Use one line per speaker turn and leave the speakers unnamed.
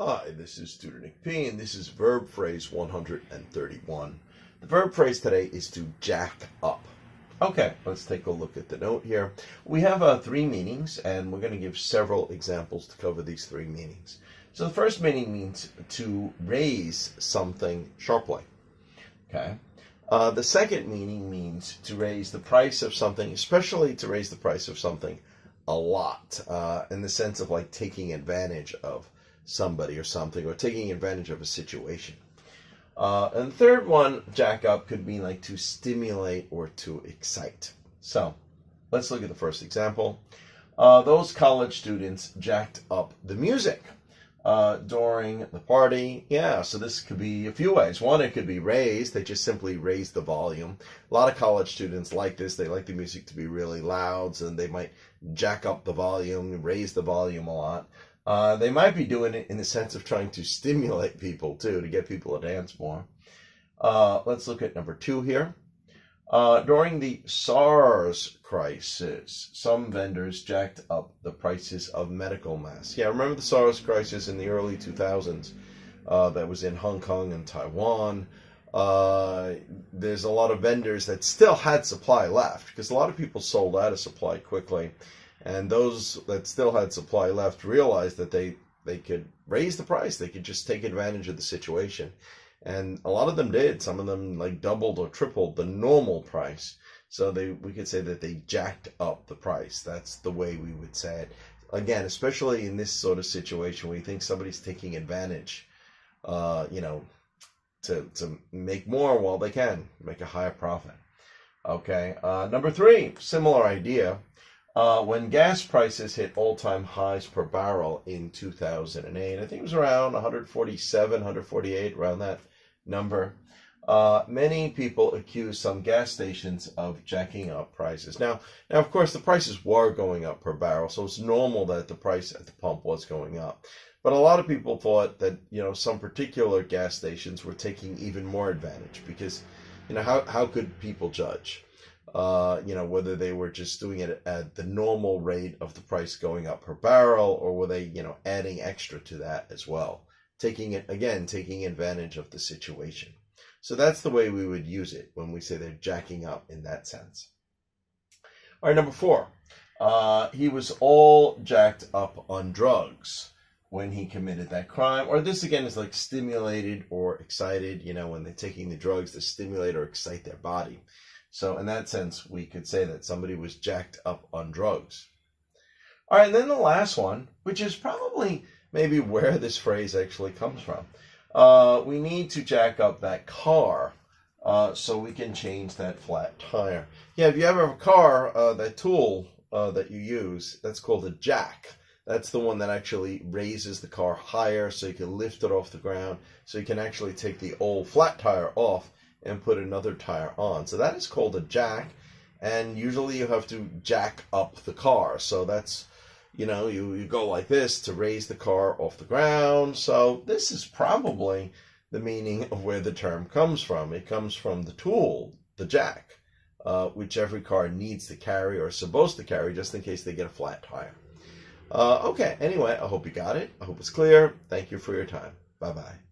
Hi, this is Tutor Nick P, and this is verb phrase 131. The verb phrase today is to jack up. Okay, let's take a look at the note here. We have three meanings, and we're going to give several examples to cover these three meanings. So the first meaning means to raise something sharply. Okay. The second meaning means to raise the price of something, especially to raise the price of something a lot, in the sense of like taking advantage of somebody or something, or taking advantage of a situation. And the third one, jack up, could mean like to stimulate or to excite. So let's look at the first example. Those college students jacked up the music during the party. Yeah, so this could be a few ways. One, it could be raised. They just simply raised the volume. A lot of college students like this. They like the music to be really loud, so they might jack up the volume, raise the volume a lot. They might be doing it in the sense of trying to stimulate people too, to get people to dance more. Let's look at number 2 here. During the SARS crisis, some vendors jacked up the prices of medical masks. Yeah, remember the SARS crisis in the early 2000s that was in Hong Kong and Taiwan. There's a lot of vendors that still had supply left because a lot of people sold out of supply quickly. And those that still had supply left realized that they could raise the price. They could just take advantage of the situation. And a lot of them did. Some of them like doubled or tripled the normal price. So we could say that they jacked up the price. That's the way we would say it. Again, especially in this sort of situation where you think somebody's taking advantage, to make more while they can, make a higher profit. Okay, number 3, similar idea. When gas prices hit all-time highs per barrel in 2008, I think it was around 147, 148, around that number, many people accused some gas stations of jacking up prices. Now, of course, the prices were going up per barrel, so it's normal that the price at the pump was going up. But a lot of people thought that, some particular gas stations were taking even more advantage because, how could people judge? Whether they were just doing it at the normal rate of the price going up per barrel, or were they, adding extra to that as well, taking advantage of the situation. So that's the way we would use it when we say they're jacking up in that sense. All right, number 4, he was all jacked up on drugs when he committed that crime. Or this again is like stimulated or excited, when they're taking the drugs to stimulate or excite their body. So in that sense, we could say that somebody was jacked up on drugs. All right, and then the last one, which is probably maybe where this phrase actually comes from. We need to jack up that car so we can change that flat tire. Yeah, if you ever have a car, that tool that you use, that's called a jack. That's the one that actually raises the car higher so you can lift it off the ground, so you can actually take the old flat tire off and put another tire on. So that is called a jack, and usually you have to jack up the car. So that's, you go like this to raise the car off the ground. So this is probably the meaning of where the term comes from. It comes from the tool, the jack, which every car needs to carry or is supposed to carry just in case they get a flat tire. Okay, anyway, I hope you got it. I hope it's clear. Thank you for your time. Bye-bye.